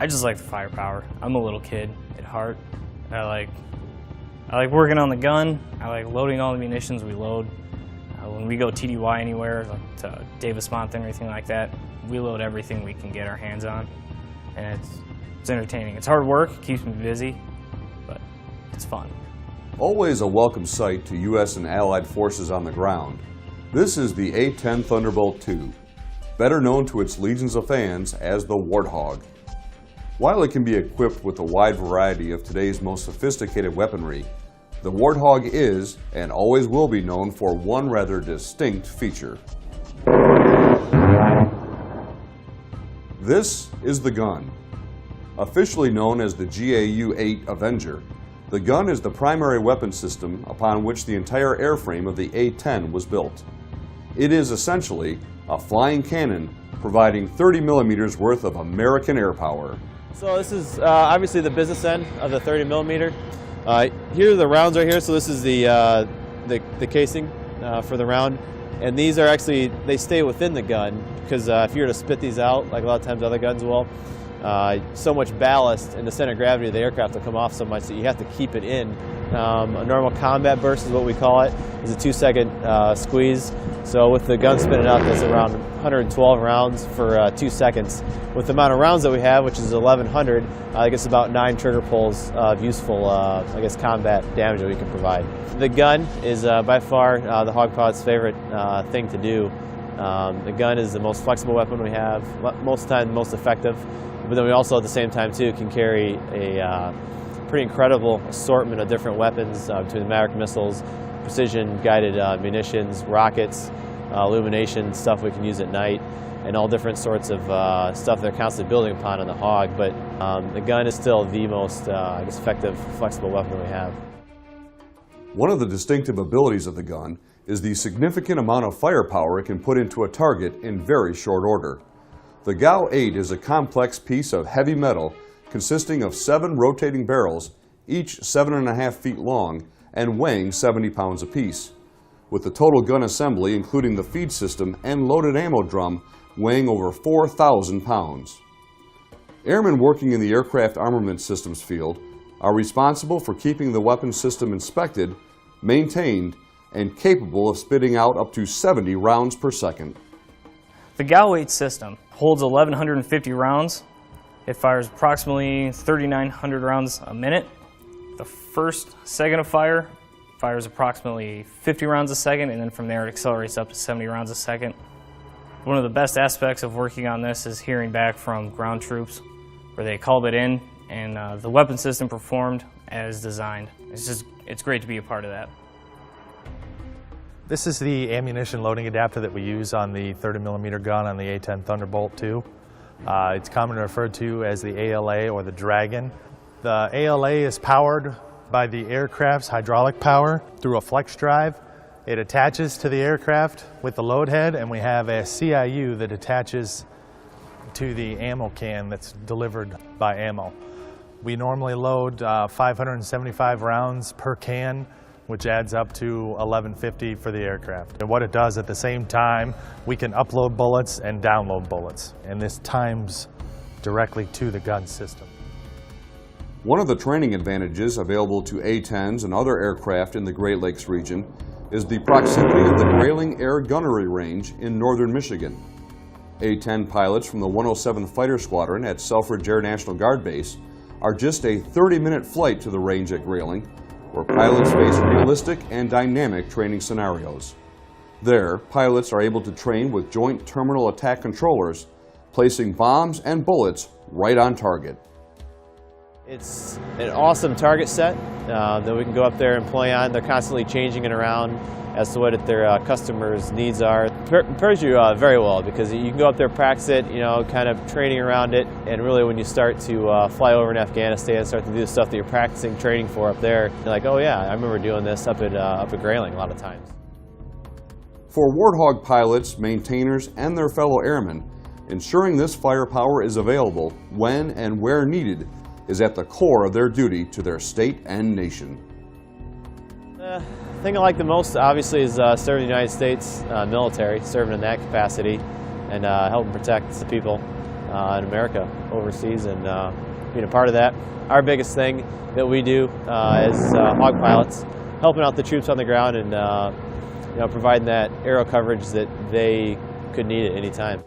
just like the firepower. I'm a little kid at heart. I like working on the gun. I like loading all the munitions we load. When we go TDY anywhere, like to Davis-Monthan or anything like that, we load everything we can get our hands on. And it's entertaining. It's hard work, it keeps me busy, but it's fun. Always a welcome sight to U.S. and Allied forces on the ground. This is the A-10 Thunderbolt II, better known to its legions of fans as the Warthog. While it can be equipped with a wide variety of today's most sophisticated weaponry, the Warthog is, and always will be, known for one rather distinct feature. This is the gun. Officially known as the GAU-8 Avenger, the gun is the primary weapon system upon which the entire airframe of the A-10 was built. It is essentially a flying cannon providing 30 millimeters worth of American air power. So this is obviously the business end of the 30 millimeter. Here are the rounds right here, so this is the casing for the round. And these are actually, they stay within the gun, because if you were to spit these out, like a lot of times other guns will, so much ballast and the center of gravity of the aircraft will come off so much that you have to keep it in. A normal combat burst is what we call it, is a 2-second squeeze. So with the gun spinning out, that's around 112 rounds for 2 seconds. With the amount of rounds that we have, which is 1,100, I guess about 9 trigger pulls of useful, I guess, combat damage that we can provide. The gun is by far the Hogpod's favorite thing to do. The gun is the most flexible weapon we have, most of the time most effective, but then we also at the same time too can carry a pretty incredible assortment of different weapons between the Maverick missiles, precision guided munitions, rockets, illumination stuff we can use at night, and all different sorts of stuff they're constantly building upon on the Hog. But the gun is still the most I guess, effective, flexible weapon we have. One of the distinctive abilities of the gun is the significant amount of firepower it can put into a target in very short order. The GAU-8 is a complex piece of heavy metal consisting of 7 rotating barrels, each 7.5 feet long and weighing 70 pounds apiece, with the total gun assembly, including the feed system and loaded ammo drum, weighing over 4,000 pounds. Airmen working in the aircraft armament systems field are responsible for keeping the weapon system inspected, maintained, and capable of spitting out up to 70 rounds per second. The GAU-8 system holds 1,150 rounds. It fires approximately 3,900 rounds a minute. The first second of fire fires approximately 50 rounds a second, and then from there it accelerates up to 70 rounds a second. One of the best aspects of working on this is hearing back from ground troops where they called it in and the weapon system performed as designed. It's great to be a part of that. This is the ammunition loading adapter that we use on the 30 millimeter gun on the A-10 Thunderbolt II. It's commonly referred to as the ALA or the Dragon. The ALA is powered by the aircraft's hydraulic power through a flex drive. It attaches to the aircraft with the load head, and we have a CIU that attaches to the ammo can that's delivered by ammo. We normally load 575 rounds per can, which adds up to 1,150 for the aircraft. And what it does at the same time, we can upload bullets and download bullets, and this times directly to the gun system. One of the training advantages available to A-10s and other aircraft in the Great Lakes region is the proximity of the Grayling Air Gunnery Range in northern Michigan. A-10 pilots from the 107th Fighter Squadron at Selfridge Air National Guard Base are just a 30-minute flight to the range at Grayling, where pilots face realistic and dynamic training scenarios. There, pilots are able to train with joint terminal attack controllers, placing bombs and bullets right on target. It's an awesome target set that we can go up there and play on. They're constantly changing it around as to what their customers' needs are. It prepares you very well, because you can go up there, practice it, kind of training around it, and really when you start to fly over in Afghanistan, start to do the stuff that you're practicing training for up there, you're like, oh yeah, I remember doing this up at Grayling a lot of times. For Warthog pilots, maintainers, and their fellow airmen, ensuring this firepower is available when and where needed is at the core of their duty to their state and nation. The thing I like the most, obviously, is serving the United States military, serving in that capacity, and helping protect the people in America, overseas, and being a part of that. Our biggest thing that we do as hog pilots, helping out the troops on the ground and providing that aero coverage that they could need at any time.